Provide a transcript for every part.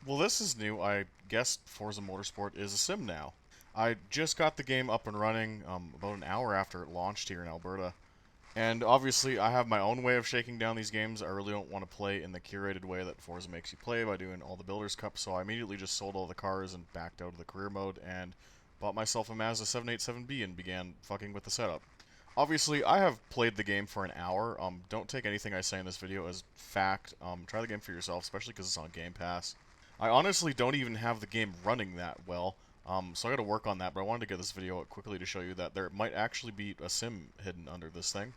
Well, this is new. I guess Forza Motorsport is a sim now. I just got the game up and running about an hour after it launched here in Alberta. And obviously, I have my own way of shaking down these games. I really don't want to play in the curated way that Forza makes you play by doing all the Builders Cup, so I immediately just sold all the cars and backed out of the career mode and bought myself a Mazda 787B and began fucking with the setup. Obviously, I have played the game for an hour. Don't take anything I say in this video as fact. Try the game for yourself, especially because it's on Game Pass. I honestly don't even have the game running that well, so I gotta work on that, but I wanted to get this video out quickly to show you that there might actually be a sim hidden under this thing.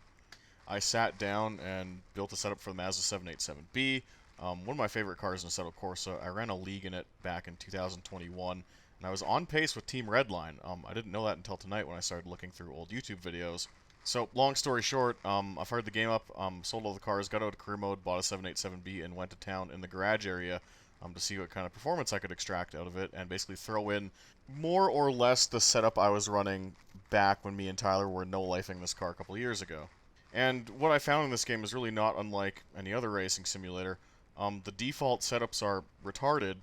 I sat down and built a setup for the Mazda 787B, one of my favorite cars in Assetto Corsa. I ran a league in it back in 2021, and I was on pace with Team Redline. I didn't know that until tonight when I started looking through old YouTube videos. So, long story short, I fired the game up, sold all the cars, got out of career mode, bought a 787B, and went to town in the garage area to see what kind of performance I could extract out of it, and basically throw in more or less the setup I was running back when me and Tyler were no-lifing this car a couple of years ago. And what I found in this game is really not unlike any other racing simulator. The default setups are retarded.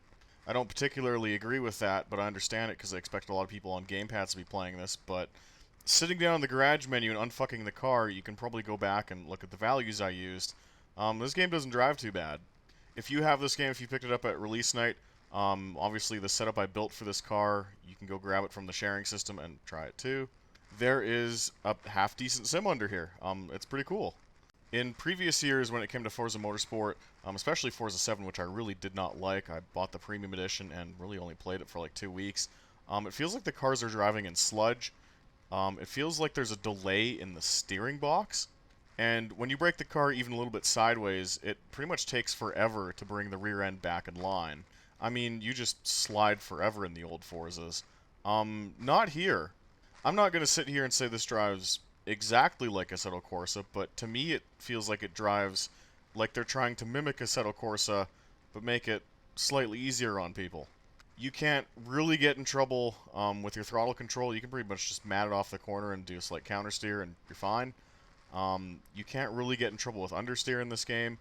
I don't particularly agree with that, but I understand it because I expect a lot of people on gamepads to be playing this, but sitting down in the garage menu and unfucking the car, you can probably go back and look at the values I used. This game doesn't drive too bad. If you have this game, if you picked it up at release night, obviously the setup I built for this car, you can go grab it from the sharing system and try it too. There is a half-decent sim under here. It's pretty cool. In previous years, when it came to Forza Motorsport, especially Forza 7, which I really did not like, I bought the premium edition and really only played it for like 2 weeks. It feels like the cars are driving in sludge. It feels like there's a delay in the steering box. And when you brake the car even a little bit sideways, it pretty much takes forever to bring the rear end back in line. I mean, you just slide forever in the old Forzas. Not here. I'm not going to sit here and say this drives exactly like Assetto Corsa, but to me it feels like it drives like they're trying to mimic Assetto Corsa, but make it slightly easier on people. You can't really get in trouble with your throttle control. You can pretty much just mat it off the corner and do a slight counter steer and you're fine. You can't really get in trouble with understeer in this game.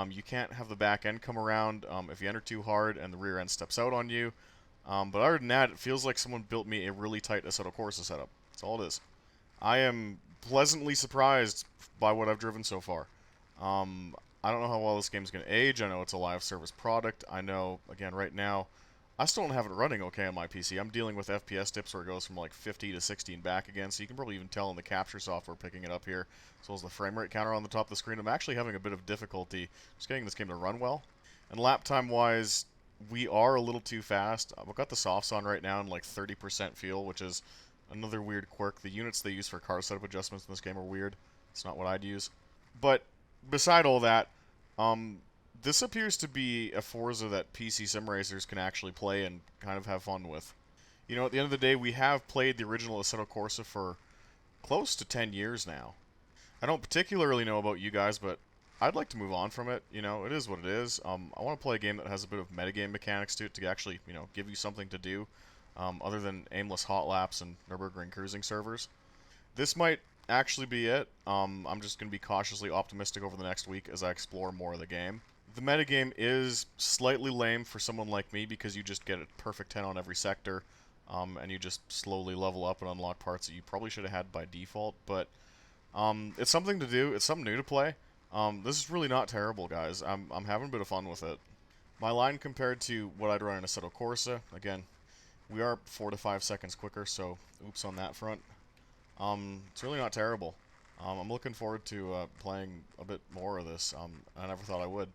You can't have the back end come around if you enter too hard and the rear end steps out on you. But other than that, it feels like someone built me a really tight Assetto Corsa setup. That's all it is. I am pleasantly surprised by what I've driven so far. I don't know how well this game's going to age. I know it's a live service product. I know, again, right now, I still don't have it running okay on my PC. I'm dealing with FPS dips where it goes from like 50 to 60 and back again, so you can probably even tell in the capture software picking it up here, as well as the frame rate counter on the top of the screen. I'm actually having a bit of difficulty just getting this game to run well. And lap time-wise, we are a little too fast. I've got the softs on right now in like 30% fuel, which is another weird quirk. The units they use for car setup adjustments in this game are weird. It's not what I'd use. But beside all that, this appears to be a Forza that PC sim racers can actually play and kind of have fun with. You know, at the end of the day, we have played the original Assetto Corsa for close to 10 years now. I don't particularly know about you guys, but I'd like to move on from it. You know, it is what it is. I want to play a game that has a bit of metagame mechanics to it to actually, you know, give you something to do, other than aimless hot laps and Nürburgring cruising servers. This might actually be it. I'm just going to be cautiously optimistic over the next week as I explore more of the game. The metagame is slightly lame for someone like me because you just get a perfect 10 on every sector, and you just slowly level up and unlock parts that you probably should have had by default, but it's something to do. It's something new to play. This is really not terrible, guys. I'm having a bit of fun with it. My line compared to what I'd run in Assetto Corsa, again, we are 4 to 5 seconds quicker, so oops on that front. It's really not terrible. I'm looking forward to playing a bit more of this. I never thought I would.